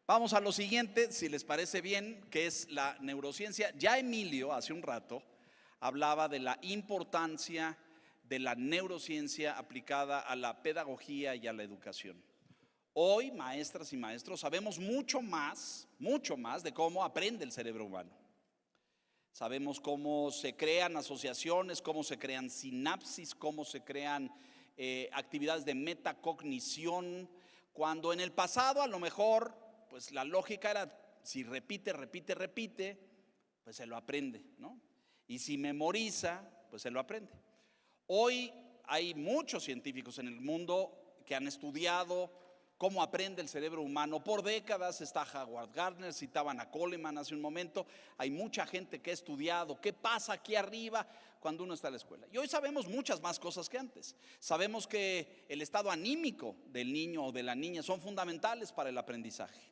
Vamos a lo siguiente, si les parece bien, que es la neurociencia. Ya Emilio, hace un rato, hablaba de la importancia de la neurociencia aplicada a la pedagogía y a la educación. Hoy, maestras y maestros, sabemos mucho más de cómo aprende el cerebro humano. Sabemos cómo se crean asociaciones, cómo se crean sinapsis, cómo se crean actividades de metacognición, cuando en el pasado a lo mejor pues la lógica era si repite, pues se lo aprende, ¿no? Y si memoriza, pues se lo aprende. Hoy hay muchos científicos en el mundo que han estudiado cómo aprende el cerebro humano. Por décadas está Howard Gardner, citaban a Coleman hace un momento. Hay mucha gente que ha estudiado qué pasa aquí arriba cuando uno está en la escuela. Y hoy sabemos muchas más cosas que antes. Sabemos que el estado anímico del niño o de la niña son fundamentales para el aprendizaje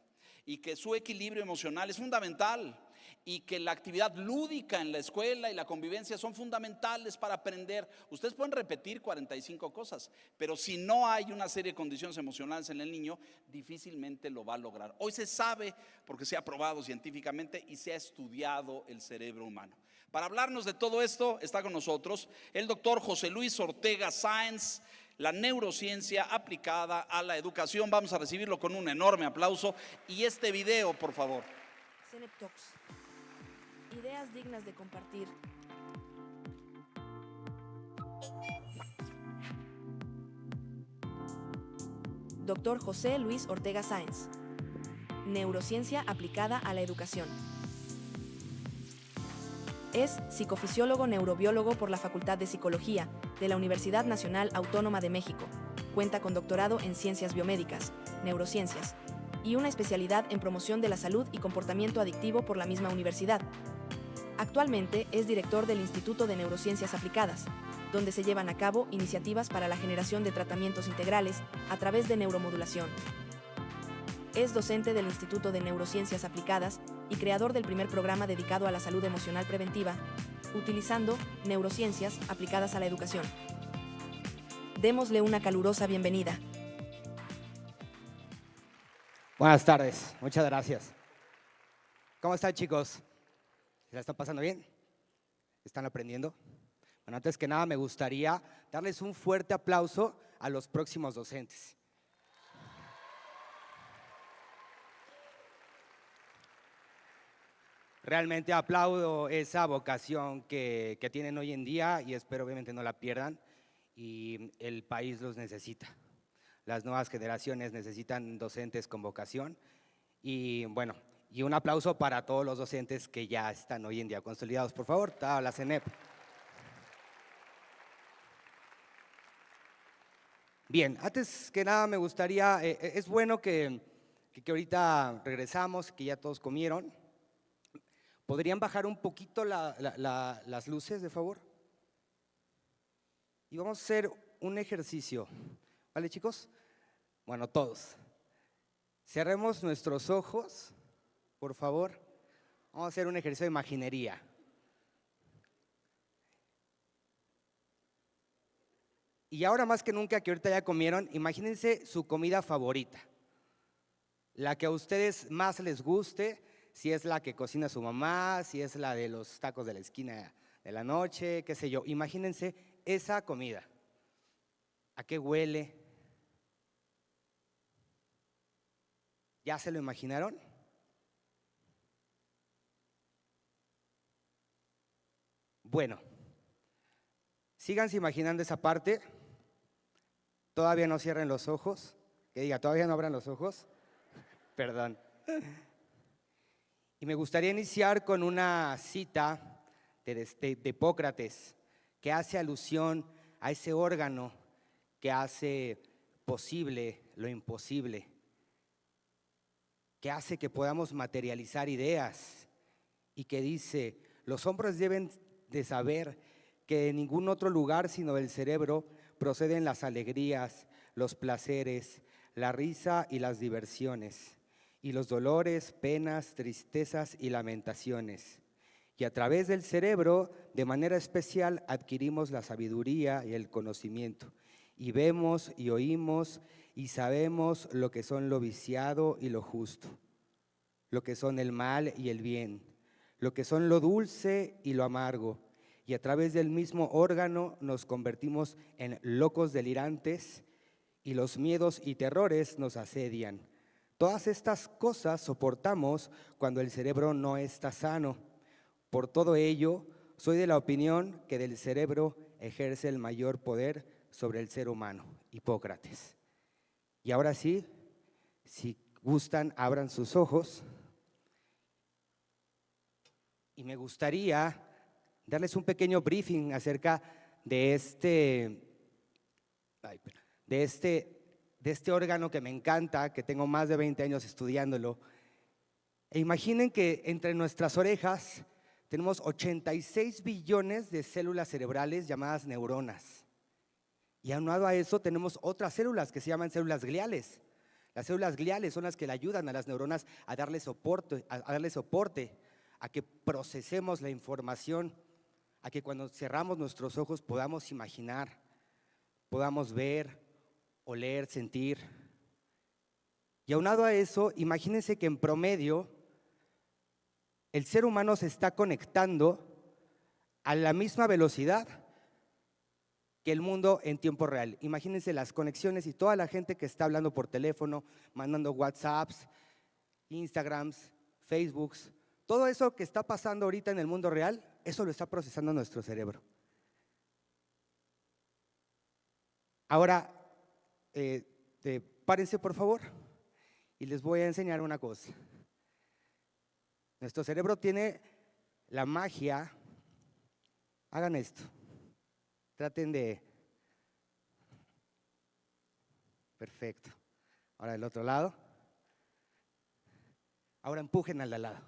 y que su equilibrio emocional es fundamental y que la actividad lúdica en la escuela y la convivencia son fundamentales para aprender. Ustedes pueden repetir 45 cosas, pero si no hay una serie de condiciones emocionales en el niño, difícilmente lo va a lograr. Hoy se sabe, porque se ha probado científicamente y se ha estudiado el cerebro humano. Para hablarnos de todo esto está con nosotros el doctor José Luis Ortega Sáenz, la neurociencia aplicada a la educación. Vamos a recibirlo con un enorme aplauso. Y este video, por favor. CENEP Talks. Ideas dignas de compartir. Doctor José Luis Ortega Sáenz. Neurociencia aplicada a la educación. Es psicofisiólogo neurobiólogo por la Facultad de Psicología de la Universidad Nacional Autónoma de México. Cuenta con doctorado en Ciencias Biomédicas, Neurociencias y una especialidad en promoción de la salud y comportamiento adictivo por la misma universidad. Actualmente es director del Instituto de Neurociencias Aplicadas, donde se llevan a cabo iniciativas para la generación de tratamientos integrales a través de neuromodulación. Es docente del Instituto de Neurociencias Aplicadas y creador del primer programa dedicado a la salud emocional preventiva, utilizando neurociencias aplicadas a la educación. Démosle una calurosa bienvenida. Buenas tardes, muchas gracias. ¿Cómo están, chicos? ¿Se la están pasando bien? ¿Están aprendiendo? Bueno, antes que nada me gustaría darles un fuerte aplauso a los próximos docentes. Realmente aplaudo esa vocación que tienen hoy en día y espero obviamente no la pierdan y el país los necesita. Las nuevas generaciones necesitan docentes con vocación y bueno, y un aplauso para todos los docentes que ya están hoy en día consolidados. Por favor, a la CENEP. Bien, antes que nada me gustaría, es bueno que ahorita regresamos, que ya todos comieron. ¿Podrían bajar un poquito las luces, de favor? Y vamos a hacer un ejercicio, ¿vale, chicos? Bueno, todos. Cerremos nuestros ojos, por favor. Vamos a hacer un ejercicio de imaginería. Y ahora más que nunca que ahorita ya comieron, imagínense su comida favorita. La que a ustedes más les guste, si es la que cocina su mamá, si es la de los tacos de la esquina de la noche, qué sé yo. Imagínense esa comida. ¿A qué huele? ¿Ya se lo imaginaron? Bueno, síganse imaginando esa parte. Todavía no cierren los ojos. Que diga, todavía no abran los ojos. Perdón. Y me gustaría iniciar con una cita de Hipócrates que hace alusión a ese órgano que hace posible lo imposible, que hace que podamos materializar ideas y que dice, los hombres deben de saber que de ningún otro lugar sino del cerebro proceden las alegrías, los placeres, la risa y las diversiones, y los dolores, penas, tristezas y lamentaciones. Y a través del cerebro, de manera especial, adquirimos la sabiduría y el conocimiento. Y vemos y oímos y sabemos lo que son lo viciado y lo justo. lo que son el mal y el bien, lo que son lo dulce y lo amargo, y a través del mismo órgano nos convertimos en locos delirantes y los miedos y terrores nos asedian. Todas estas cosas soportamos cuando el cerebro no está sano. Por todo ello, soy de la opinión que del cerebro ejerce el mayor poder sobre el ser humano. Hipócrates. Y ahora sí, si gustan, abran sus ojos. Y me gustaría darles un pequeño briefing acerca de este órgano que me encanta, que tengo más de 20 años estudiándolo. E imaginen que entre nuestras orejas tenemos 86 billones de células cerebrales llamadas neuronas. Y aunado a eso tenemos otras células que se llaman células gliales. Las células gliales son las que le ayudan a las neuronas a darle soporte, a que procesemos la información, a que cuando cerramos nuestros ojos podamos imaginar, podamos ver, oler, sentir. Y aunado a eso, imagínense que en promedio el ser humano se está conectando a la misma velocidad que el mundo en tiempo real. Imagínense las conexiones y toda la gente que está hablando por teléfono, mandando WhatsApps, Instagrams, Facebooks, todo eso que está pasando ahorita en el mundo real, eso lo está procesando nuestro cerebro. Ahora, párense por favor y les voy a enseñar una cosa. Nuestro cerebro tiene la magia. Hagan esto. Traten de… Perfecto. Ahora del otro lado. Ahora empujen al de al lado.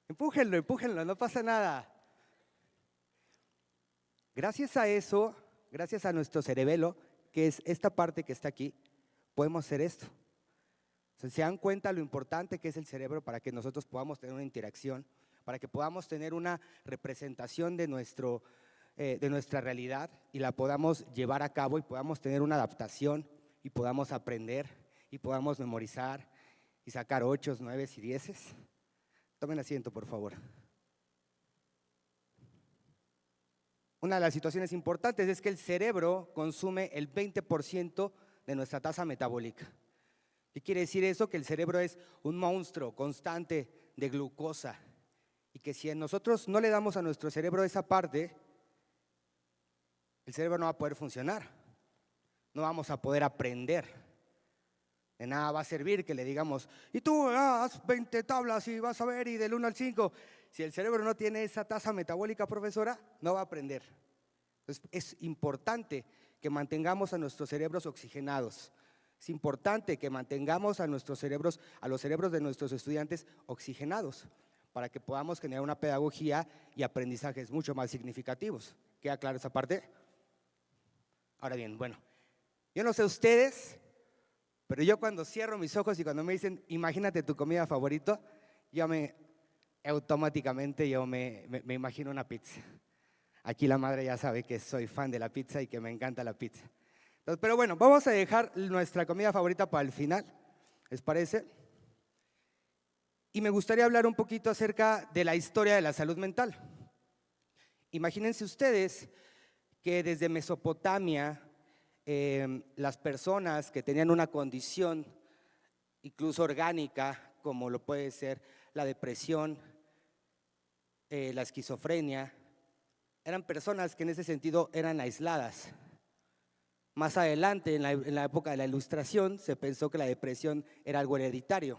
Empújenlo, no pasa nada. Gracias a eso, gracias a nuestro cerebelo, que es esta parte que está aquí, podemos hacer esto. ¿Se dan cuenta lo importante que es el cerebro para que nosotros podamos tener una interacción, para que podamos tener una representación de nuestra realidad y la podamos llevar a cabo y podamos tener una adaptación y podamos aprender y podamos memorizar y sacar 8, 9 y 10? Tomen asiento, por favor. Una de las situaciones importantes es que el cerebro consume el 20% de nuestra tasa metabólica. ¿Qué quiere decir eso? Que el cerebro es un monstruo constante de glucosa y que si nosotros no le damos a nuestro cerebro esa parte, el cerebro no va a poder funcionar, no vamos a poder aprender. De nada va a servir que le digamos, y tú haz 20 tablas y vas a ver, y del 1 al 5. Si el cerebro no tiene esa tasa metabólica, profesora, no va a aprender. Entonces, es importante que mantengamos a nuestros cerebros oxigenados. Es importante que mantengamos a los cerebros de nuestros estudiantes oxigenados para que podamos generar una pedagogía y aprendizajes mucho más significativos. ¿Queda claro esa parte? Ahora bien, bueno, yo no sé ustedes, pero yo cuando cierro mis ojos y cuando me dicen, imagínate tu comida favorita, automáticamente me imagino una pizza. Aquí la madre ya sabe que soy fan de la pizza y que me encanta la pizza. Entonces, pero bueno, vamos a dejar nuestra comida favorita para el final, ¿les parece? Y me gustaría hablar un poquito acerca de la historia de la salud mental. Imagínense ustedes que desde Mesopotamia, las personas que tenían una condición incluso orgánica, como lo puede ser la depresión, la esquizofrenia, eran personas que en ese sentido eran aisladas. Más adelante, en la época de la Ilustración, se pensó que la depresión era algo hereditario.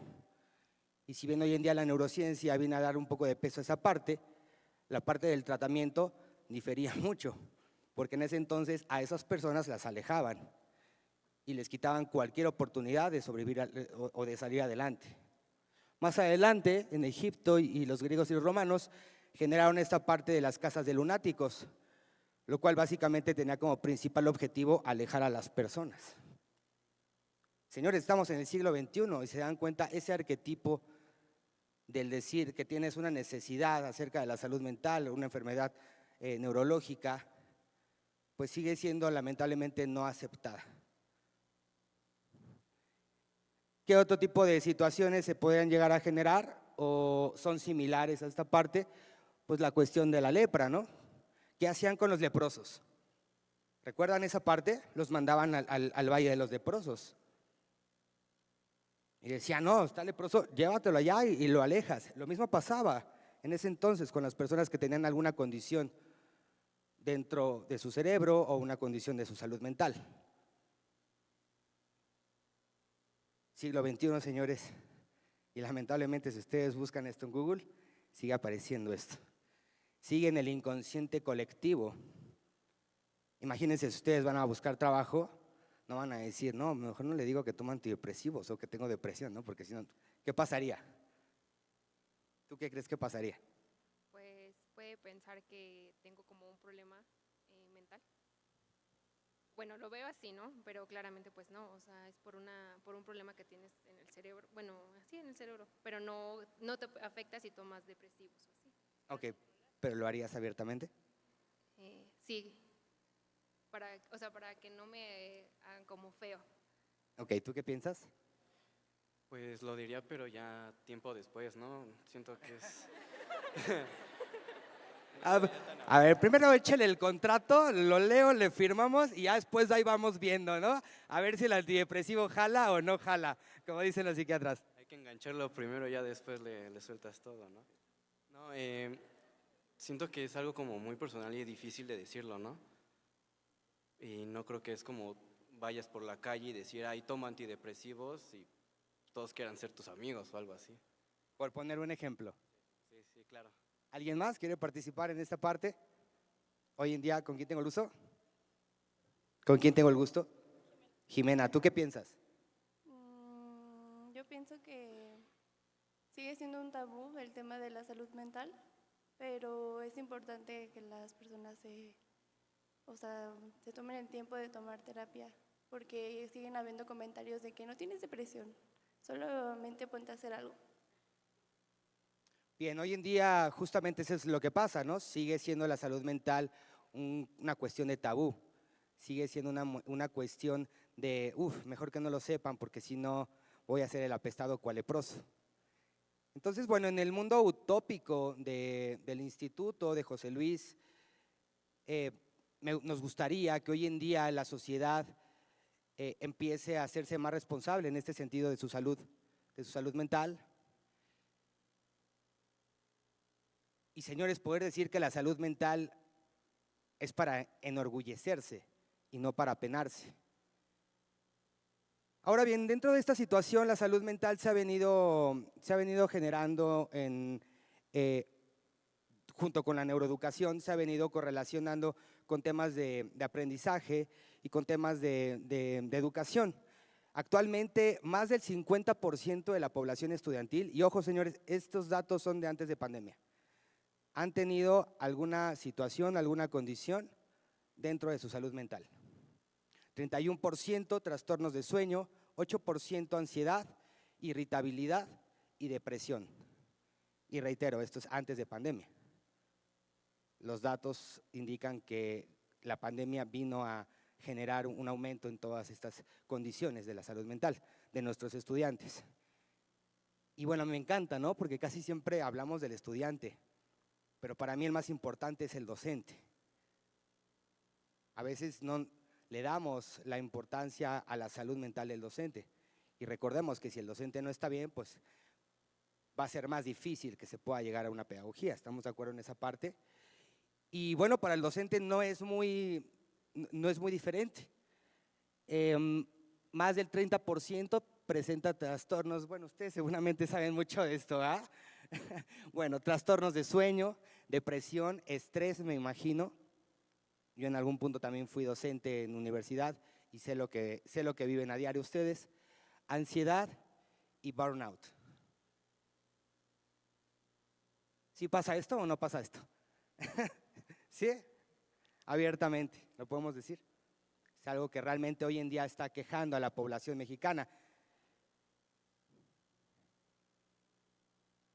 Y si bien hoy en día la neurociencia viene a dar un poco de peso a esa parte, la parte del tratamiento difería mucho, porque en ese entonces a esas personas las alejaban y les quitaban cualquier oportunidad de sobrevivir o de salir adelante. Más adelante, en Egipto y los griegos y los romanos generaron esta parte de las casas de lunáticos, lo cual básicamente tenía como principal objetivo alejar a las personas. Señores, estamos en el siglo XXI y se dan cuenta ese arquetipo del decir que tienes una necesidad acerca de la salud mental o una enfermedad neurológica, pues sigue siendo lamentablemente no aceptada. ¿Qué otro tipo de situaciones se podrían llegar a generar o son similares a esta parte? Pues la cuestión de la lepra, ¿no? ¿Qué hacían con los leprosos? ¿Recuerdan esa parte? Los mandaban al Valle de los Leprosos. Y decían, no, está leproso, llévatelo allá y lo alejas. Lo mismo pasaba en ese entonces con las personas que tenían alguna condición dentro de su cerebro o una condición de su salud mental. Siglo XXI, señores, y lamentablemente si ustedes buscan esto en Google, sigue apareciendo esto. Sigue en el inconsciente colectivo. Imagínense si ustedes van a buscar trabajo, no van a decir, no, mejor no le digo que tomo antidepresivos o que tengo depresión, ¿no? Porque si no, ¿qué pasaría? ¿Tú qué crees que pasaría? Pues puede pensar que tengo como un problema mental. Bueno, lo veo así, ¿no? Pero claramente pues no, o sea, es por un problema que tienes en el cerebro, bueno, así en el cerebro, pero no te afecta si tomas depresivos o así. Ok, ¿pero lo harías abiertamente? Sí, para que no me hagan como feo. Ok, ¿tú qué piensas? Pues lo diría, pero ya tiempo después, ¿no? Siento que es… A ver, primero échale el contrato, lo leo, le firmamos y ya después ahí vamos viendo, ¿no? A ver si el antidepresivo jala o no jala, como dicen los psiquiatras. Hay que engancharlo primero, ya después le sueltas todo, ¿no? No, siento que es algo como muy personal y difícil de decirlo, ¿no? Y no creo que es como vayas por la calle y decir, ay, toma antidepresivos y todos quieran ser tus amigos o algo así. Por poner un ejemplo. Sí, claro. ¿Alguien más quiere participar en esta parte? Hoy en día, ¿con quién tengo el gusto? ¿Con quién tengo el gusto? Jimena, ¿tú qué piensas? Yo pienso que sigue siendo un tabú el tema de la salud mental, pero es importante que las personas se tomen el tiempo de tomar terapia, porque siguen habiendo comentarios de que no tienes depresión, solamente ponte a hacer algo. Bien, hoy en día justamente eso es lo que pasa, ¿no? Sigue siendo la salud mental una cuestión de tabú, sigue siendo una cuestión de, mejor que no lo sepan porque si no voy a ser el apestado cual leproso. Entonces, bueno, en el mundo utópico del instituto de José Luis, nos gustaría que hoy en día la sociedad empiece a hacerse más responsable en este sentido de su salud mental. Y señores, poder decir que la salud mental es para enorgullecerse y no para penarse. Ahora bien, dentro de esta situación, la salud mental se ha venido generando junto con la neuroeducación, se ha venido correlacionando con temas de aprendizaje y con temas de educación. Actualmente, más del 50% de la población estudiantil, y ojo señores, estos datos son de antes de pandemia, han tenido alguna situación, alguna condición dentro de su salud mental. 31% trastornos de sueño, 8% ansiedad, irritabilidad y depresión. Y reitero, esto es antes de pandemia. Los datos indican que la pandemia vino a generar un aumento en todas estas condiciones de la salud mental de nuestros estudiantes. Y bueno, me encanta, ¿no? Porque casi siempre hablamos del estudiante, pero para mí el más importante es el docente. A veces no le damos la importancia a la salud mental del docente y recordemos que si el docente no está bien, pues va a ser más difícil que se pueda llegar a una pedagogía, ¿estamos de acuerdo en esa parte? Y bueno, para el docente no es muy diferente. Más del 30% presenta trastornos, bueno, ustedes seguramente saben mucho de esto, ¿ah? Bueno, trastornos de sueño, depresión, estrés, me imagino. Yo en algún punto también fui docente en universidad y sé lo que viven a diario ustedes. Ansiedad y burnout. ¿Sí pasa esto o no pasa esto? ¿Sí? Abiertamente, lo podemos decir. Es algo que realmente hoy en día está quejando a la población mexicana.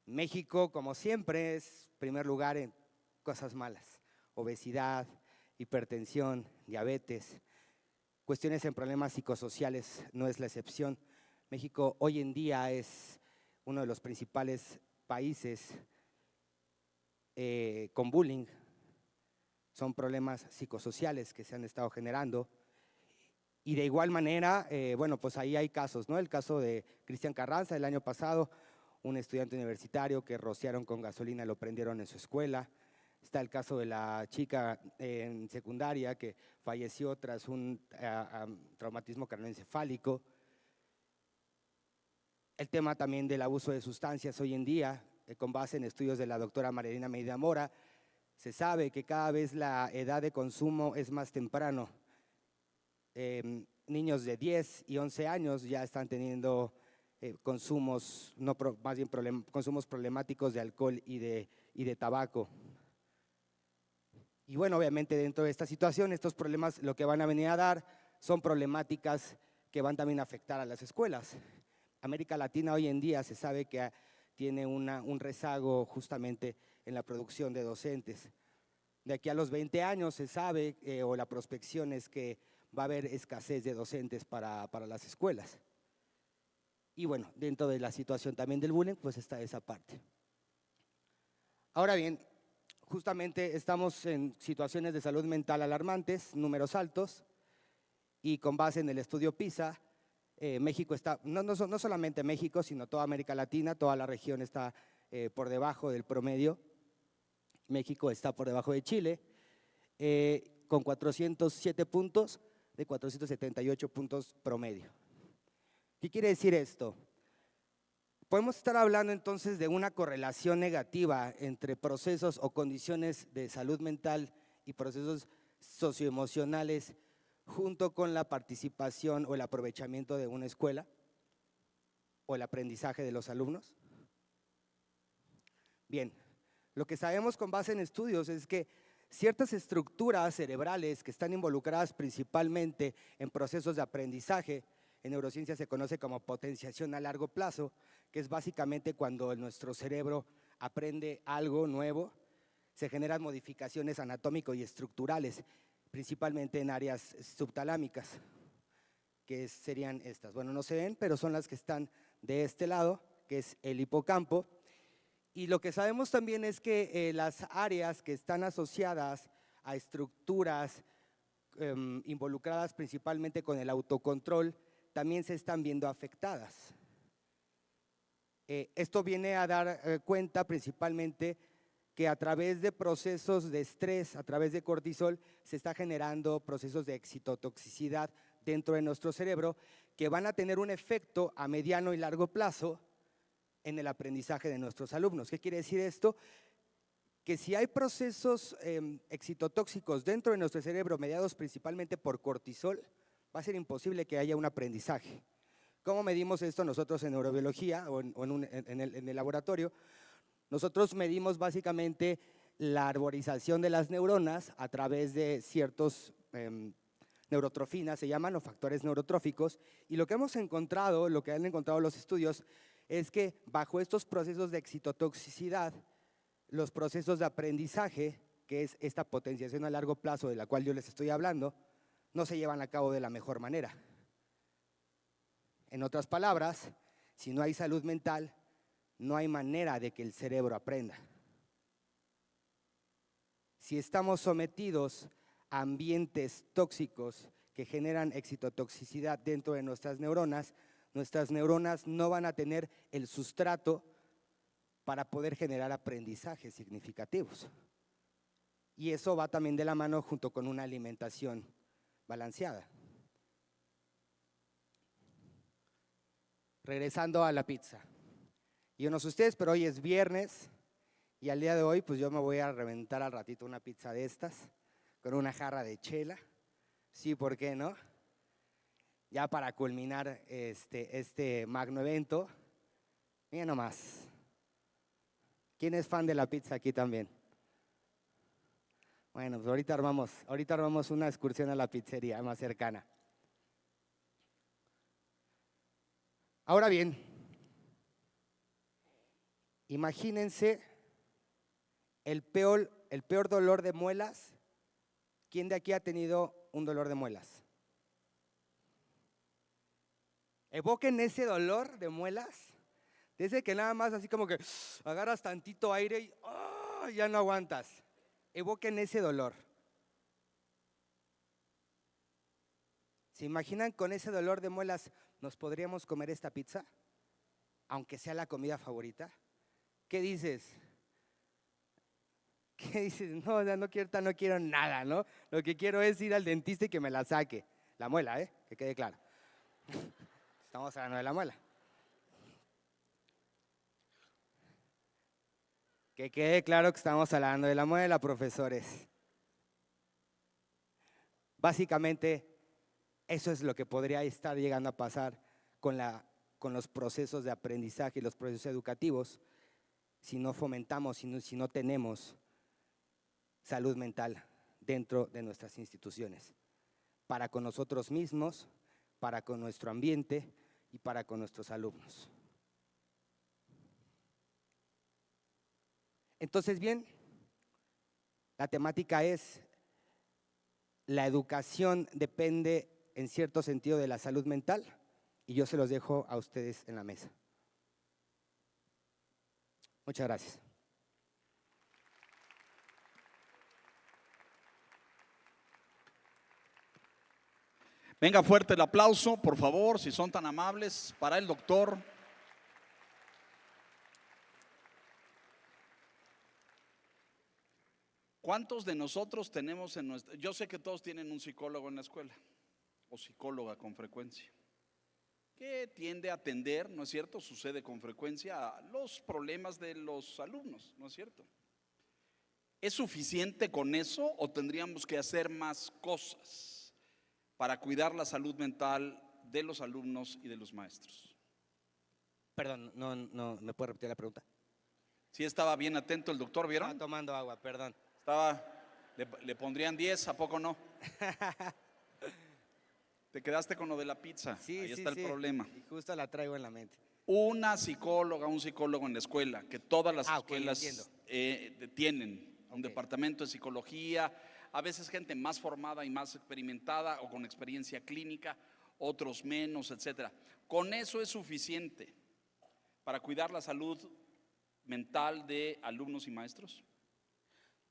México, como siempre, es primer lugar en cosas malas. Obesidad, hipertensión, diabetes, cuestiones en problemas psicosociales no es la excepción. México hoy en día es uno de los principales países con bullying. Son problemas psicosociales que se han estado generando. Y de igual manera, bueno, pues ahí hay casos, ¿no? El caso de Cristian Carranza el año pasado, un estudiante universitario que rociaron con gasolina y lo prendieron en su escuela. Está el caso de la chica en secundaria que falleció tras un traumatismo craneoencefálico. El tema también del abuso de sustancias hoy en día, con base en estudios de la doctora Marilena Medina Mora, se sabe que cada vez la edad de consumo es más temprano. Niños de 10 y 11 años ya están teniendo consumos, más bien consumos problemáticos de alcohol y de tabaco. Y bueno, obviamente dentro de esta situación, estos problemas lo que van a venir a dar son problemáticas que van también a afectar a las escuelas. América Latina hoy en día se sabe que tiene un rezago justamente en la producción de docentes. De aquí a los 20 años se sabe, o la prospección es que va a haber escasez de docentes para las escuelas. Y bueno, dentro de la situación también del bullying, pues está esa parte. Ahora bien, justamente estamos en situaciones de salud mental alarmantes, números altos, y con base en el estudio PISA, México está, no solamente México, sino toda América Latina, toda la región está por debajo del promedio. México está por debajo de Chile, con 407 puntos de 478 puntos promedio. ¿Qué quiere decir esto? Podemos estar hablando entonces de una correlación negativa entre procesos o condiciones de salud mental y procesos socioemocionales junto con la participación o el aprovechamiento de una escuela o el aprendizaje de los alumnos. Bien, lo que sabemos con base en estudios es que ciertas estructuras cerebrales que están involucradas principalmente en procesos de aprendizaje, en neurociencia se conoce como potenciación a largo plazo, que es básicamente cuando nuestro cerebro aprende algo nuevo, se generan modificaciones anatómicas y estructurales, principalmente en áreas subtalámicas, que serían estas. Bueno, no se ven, pero son las que están de este lado, que es el hipocampo. Y lo que sabemos también es que las áreas que están asociadas a estructuras involucradas principalmente con el autocontrol, también se están viendo afectadas. Esto viene a dar cuenta principalmente que a través de procesos de estrés, a través de cortisol, se está generando procesos de excitotoxicidad dentro de nuestro cerebro que van a tener un efecto a mediano y largo plazo en el aprendizaje de nuestros alumnos. ¿Qué quiere decir esto? Que si hay procesos excitotóxicos dentro de nuestro cerebro mediados principalmente por cortisol, va a ser imposible que haya un aprendizaje. ¿Cómo medimos esto nosotros en neurobiología o en el laboratorio? Nosotros medimos básicamente la arborización de las neuronas a través de ciertos neurotrofinas, se llaman, o factores neurotróficos, y lo que hemos encontrado, lo que han encontrado los estudios, es que bajo estos procesos de excitotoxicidad, los procesos de aprendizaje, que es esta potenciación a largo plazo de la cual yo les estoy hablando, no se llevan a cabo de la mejor manera. En otras palabras, si no hay salud mental, no hay manera de que el cerebro aprenda. Si estamos sometidos a ambientes tóxicos que generan excitotoxicidad dentro de nuestras neuronas no van a tener el sustrato para poder generar aprendizajes significativos. Y eso va también de la mano junto con una alimentación balanceada. Regresando a la pizza. Yo no sé ustedes, pero hoy es viernes y al día de hoy pues yo me voy a reventar al ratito una pizza de estas con una jarra de chela. Sí, ¿por qué no? Ya para culminar este magno evento. Mira nomás. ¿Quién es fan de la pizza aquí también? Bueno, pues ahorita armamos una excursión a la pizzería más cercana. Ahora bien, imagínense el peor dolor de muelas. ¿Quién de aquí ha tenido un dolor de muelas? Evoquen ese dolor de muelas, desde que nada más así como que agarras tantito aire y ¡ah!, ya no aguantas. Evoquen ese dolor. ¿Se imaginan con ese dolor de muelas nos podríamos comer esta pizza? Aunque sea la comida favorita. ¿Qué dices? ¿Qué dices? No, no quiero nada, ¿no? Lo que quiero es ir al dentista y que me la saque. La muela, que quede claro. Estamos hablando de la muela. Que quede claro que estamos hablando de la muela, profesores. Básicamente, eso es lo que podría estar llegando a pasar con los procesos de aprendizaje y los procesos educativos si no fomentamos, si no tenemos salud mental dentro de nuestras instituciones, para con nosotros mismos, para con nuestro ambiente y para con nuestros alumnos. Entonces, bien, la temática es: la educación depende en cierto sentido de la salud mental, y yo se los dejo a ustedes en la mesa. Muchas gracias. Venga fuerte el aplauso, por favor, si son tan amables, para el doctor. ¿Cuántos de nosotros tenemos en nuestra... Yo sé que todos tienen un psicólogo en la escuela, o psicóloga con frecuencia, que tiende a atender, ¿no es cierto? Sucede con frecuencia a los problemas de los alumnos, ¿no es cierto? ¿Es suficiente con eso o tendríamos que hacer más cosas para cuidar la salud mental de los alumnos y de los maestros? Perdón, no, ¿me puede repetir la pregunta? Sí, estaba bien atento el doctor, ¿vieron? Estaba tomando agua, perdón. Le pondrían 10, ¿a poco no? Te quedaste con lo de la pizza, Sí, ahí sí, está el sí. problema. Y justo la traigo en la mente. Una psicóloga, un psicólogo en la escuela, que todas las Ok, escuelas entiendo. tienen un Ok. departamento de psicología, a veces gente más formada y más experimentada o con experiencia clínica, otros menos, etcétera. ¿Con eso es suficiente para cuidar la salud mental de alumnos y maestros?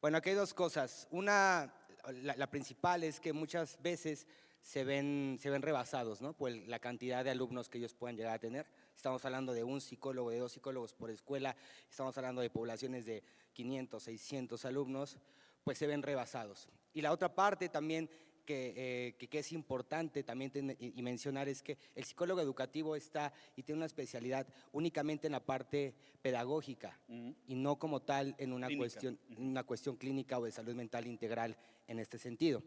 Bueno, aquí hay dos cosas. Una, la principal es que muchas veces se ven rebasados, ¿no?, por la cantidad de alumnos que ellos puedan llegar a tener. Estamos hablando de un psicólogo, de 2 psicólogos por escuela, estamos hablando de poblaciones de 500, 600 alumnos, pues se ven rebasados. Y la otra parte también que es importante también y mencionar es que el psicólogo educativo está y tiene una especialidad únicamente en la parte pedagógica y no como tal en una cuestión clínica o de salud mental integral en este sentido.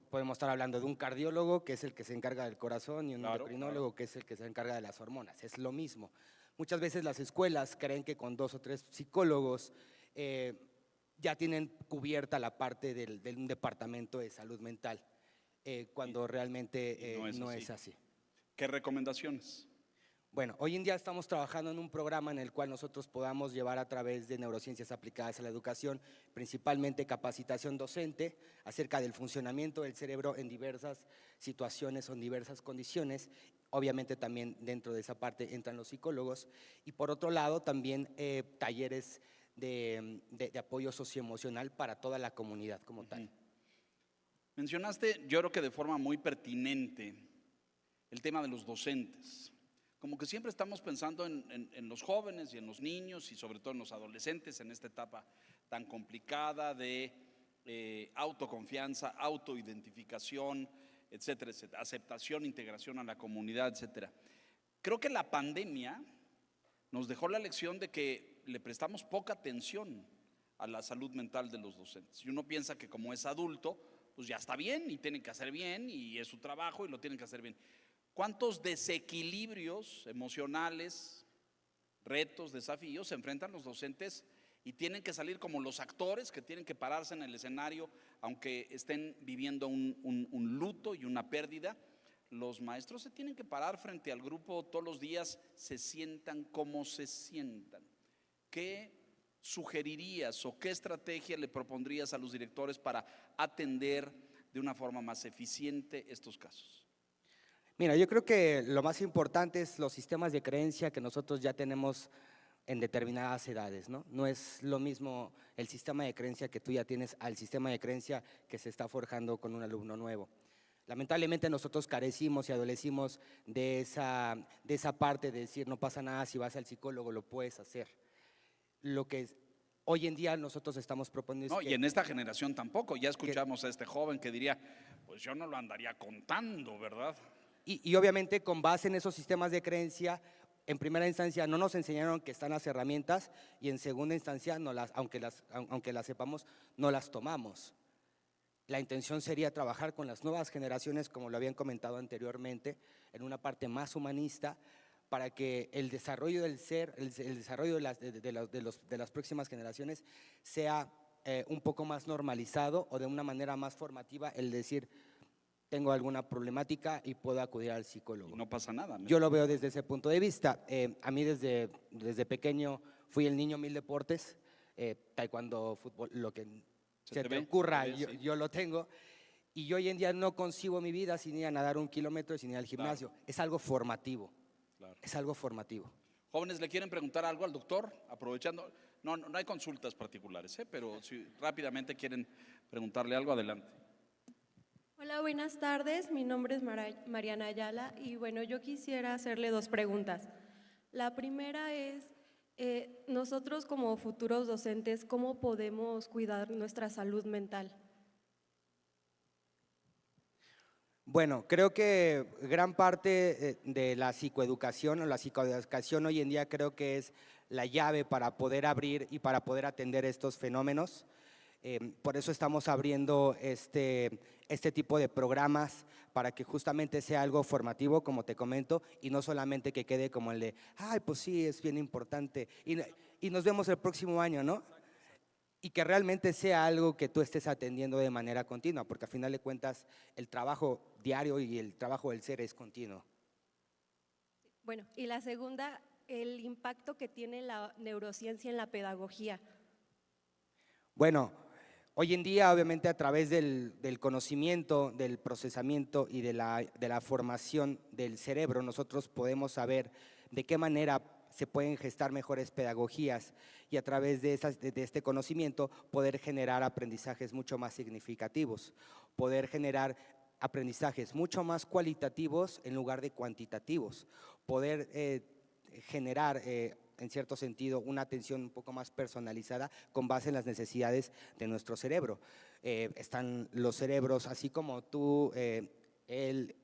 Podemos estar hablando de un cardiólogo, que es el que se encarga del corazón, y un endocrinólogo, que es el que se encarga de las hormonas. Es lo mismo. Muchas veces las escuelas creen que con 2 o 3 psicólogos ya tienen cubierta la parte de un departamento de salud mental, cuando realmente no es así. ¿Qué recomendaciones? Bueno, hoy en día estamos trabajando en un programa en el cual nosotros podamos llevar a través de neurociencias aplicadas a la educación, principalmente capacitación docente acerca del funcionamiento del cerebro en diversas situaciones o en diversas condiciones. Obviamente también dentro de esa parte entran los psicólogos, y por otro lado también talleres de apoyo socioemocional para toda la comunidad como tal. Mencionaste, yo creo que de forma muy pertinente, el tema de los docentes. Como que siempre estamos pensando en los jóvenes y en los niños y sobre todo en los adolescentes en esta etapa tan complicada de autoconfianza, autoidentificación, etcétera, etcétera, aceptación, integración a la comunidad, etcétera. Creo que la pandemia nos dejó la lección de que le prestamos poca atención a la salud mental de los docentes. Y uno piensa que como es adulto, pues ya está bien y tienen que hacer bien y es su trabajo y lo tienen que hacer bien. ¿Cuántos desequilibrios emocionales, retos, desafíos se enfrentan los docentes y tienen que salir como los actores que tienen que pararse en el escenario aunque estén viviendo un luto y una pérdida? Los maestros se tienen que parar frente al grupo todos los días, se sientan como se sientan. ¿Qué sugerirías o qué estrategia le propondrías a los directores para atender de una forma más eficiente estos casos? Mira, yo creo que lo más importante es los sistemas de creencia que nosotros ya tenemos en determinadas edades, ¿no? No es lo mismo el sistema de creencia que tú ya tienes al sistema de creencia que se está forjando con un alumno nuevo. Lamentablemente nosotros carecimos y adolecimos de esa parte de decir no pasa nada, si vas al psicólogo lo puedes hacer. Lo que hoy en día nosotros estamos proponiendo No, es y que… en esta generación tampoco. Ya escuchamos a este joven que diría, pues yo no lo andaría contando, ¿verdad? Y obviamente con base en esos sistemas de creencia, en primera instancia no nos enseñaron que están las herramientas y en segunda instancia, aunque las sepamos, no las tomamos. La intención sería trabajar con las nuevas generaciones, como lo habían comentado anteriormente, en una parte más humanista, para que el desarrollo del ser, el desarrollo de las próximas generaciones sea un poco más normalizado o de una manera más formativa, el decir, tengo alguna problemática y puedo acudir al psicólogo. Y no pasa nada. Yo lo veo desde ese punto de vista. A mí desde pequeño fui el niño mil deportes, taekwondo, fútbol, lo que se te ocurra, yo lo tengo. Y yo hoy en día no concibo mi vida sin ir a nadar 1 kilómetro, sin ir al gimnasio. Claro. Es algo formativo. Claro. Es algo formativo. Jóvenes, ¿le quieren preguntar algo al doctor? Aprovechando, no hay consultas particulares, pero si rápidamente quieren preguntarle algo, adelante. Hola, buenas tardes. Mi nombre es Mariana Ayala y bueno, yo quisiera hacerle 2 preguntas. La primera es, nosotros como futuros docentes, ¿cómo podemos cuidar nuestra salud mental? Bueno, creo que gran parte de la psicoeducación o la psicoeducación hoy en día creo que es la llave para poder abrir y para poder atender estos fenómenos. Por eso estamos abriendo este tipo de programas para que justamente sea algo formativo, como te comento, y no solamente que quede como el de, ay, pues sí, es bien importante, y nos vemos el próximo año, ¿no? Y que realmente sea algo que tú estés atendiendo de manera continua, porque al final de cuentas el trabajo diario y el trabajo del ser es continuo. Bueno, y la segunda, el impacto que tiene la neurociencia en la pedagogía. Bueno, hoy en día, obviamente, a través del conocimiento, del procesamiento y de la formación del cerebro, nosotros podemos saber de qué manera se pueden gestar mejores pedagogías y a través de este conocimiento poder generar aprendizajes mucho más significativos, poder generar aprendizajes mucho más cualitativos en lugar de cuantitativos, poder generar en cierto sentido una atención un poco más personalizada con base en las necesidades de nuestro cerebro. Están los cerebros, así como tú, él,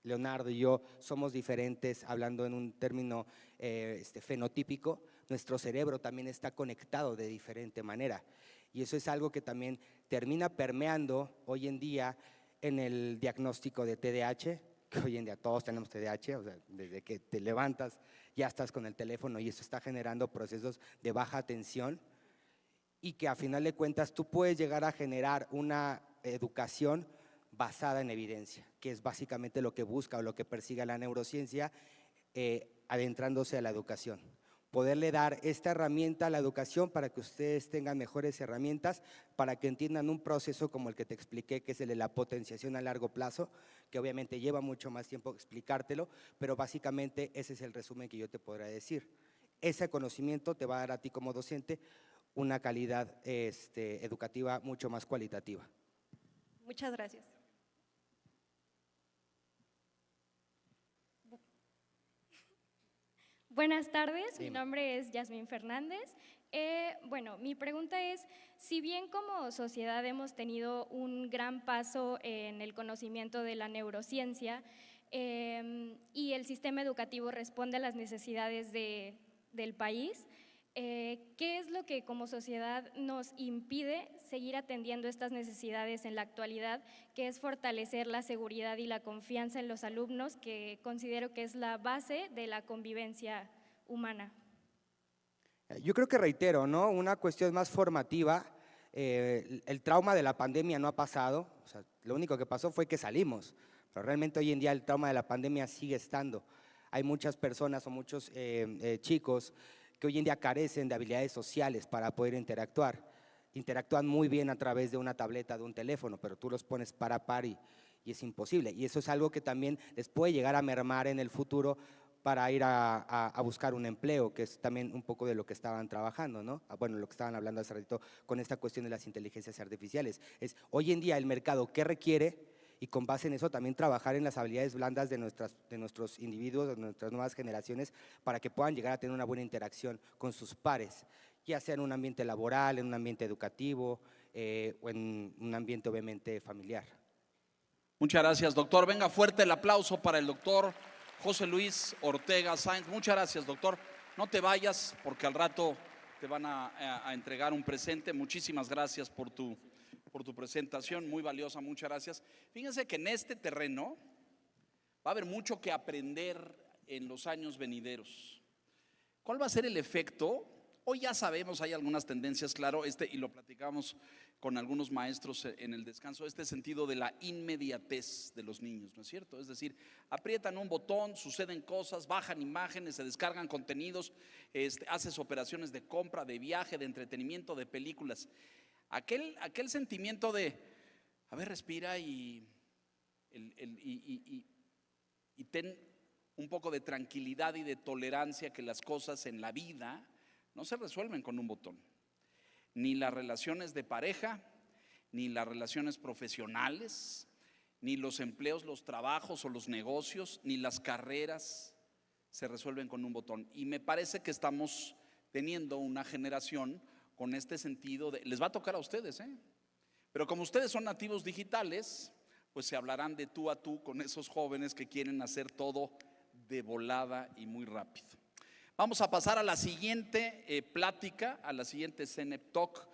Leonardo y yo somos diferentes, hablando en un término fenotípico, nuestro cerebro también está conectado de diferente manera. Y eso es algo que también termina permeando hoy en día en el diagnóstico de TDAH, que hoy en día todos tenemos TDAH, o sea, desde que te levantas ya estás con el teléfono y eso está generando procesos de baja atención y que a final de cuentas tú puedes llegar a generar una educación basada en evidencia, que es básicamente lo que busca o lo que persigue la neurociencia adentrándose a la educación. Poderle dar esta herramienta a la educación para que ustedes tengan mejores herramientas, para que entiendan un proceso como el que te expliqué, que es el de la potenciación a largo plazo, que obviamente lleva mucho más tiempo explicártelo, pero básicamente ese es el resumen que yo te podré decir. Ese conocimiento te va a dar a ti como docente una calidad educativa mucho más cualitativa. Muchas gracias. Buenas tardes, Dime. Mi nombre es Yasmín Fernández. Bueno, mi pregunta es, si bien como sociedad hemos tenido un gran paso en el conocimiento de la neurociencia y el sistema educativo responde a las necesidades del país, ¿qué es lo que como sociedad nos impide seguir atendiendo estas necesidades en la actualidad, que es fortalecer la seguridad y la confianza en los alumnos, que considero que es la base de la convivencia humana? Yo creo que reitero, ¿no? Una cuestión más formativa, el trauma de la pandemia no ha pasado, o sea, lo único que pasó fue que salimos, pero realmente hoy en día el trauma de la pandemia sigue estando. Hay muchas personas o muchos chicos que hoy en día carecen de habilidades sociales para poder interactuar. Interactúan muy bien a través de una tableta, de un teléfono, pero tú los pones par a par y y es imposible. Y eso es algo que también les puede llegar a mermar en el futuro para ir a buscar un empleo, que es también un poco de lo que estaban trabajando, ¿no? Bueno, lo que estaban hablando hace ratito con esta cuestión de las inteligencias artificiales. Es hoy en día el mercado qué requiere y con base en eso también trabajar en las habilidades blandas de nuestros individuos, de nuestras nuevas generaciones, para que puedan llegar a tener una buena interacción con sus pares, ya sea en un ambiente laboral, en un ambiente educativo o en un ambiente obviamente familiar. Muchas gracias, doctor. Venga, fuerte el aplauso para el doctor José Luis Ortega Sáenz. Muchas gracias, doctor. No te vayas porque al rato te van a entregar un presente. Muchísimas gracias por tu presentación, muy valiosa, muchas gracias. Fíjense que en este terreno va a haber mucho que aprender en los años venideros. ¿Cuál va a ser el efecto? Hoy ya sabemos, hay algunas tendencias, claro, y lo platicamos con algunos maestros en el descanso, este sentido de la inmediatez de los niños, ¿no es cierto? Es decir, aprietan un botón, suceden cosas, bajan imágenes, se descargan contenidos, haces operaciones de compra, de viaje, de entretenimiento, de películas. Aquel sentimiento de, a ver, respira y ten un poco de tranquilidad y de tolerancia, que las cosas en la vida no se resuelven con un botón. Ni las relaciones de pareja, ni las relaciones profesionales, ni los empleos, los trabajos o los negocios, ni las carreras se resuelven con un botón. Y me parece que estamos teniendo una generación con este sentido de, les va a tocar a ustedes, pero como ustedes son nativos digitales, pues se hablarán de tú a tú con esos jóvenes que quieren hacer todo de volada y muy rápido. Vamos a pasar a la siguiente plática, a la siguiente CENEP Talk.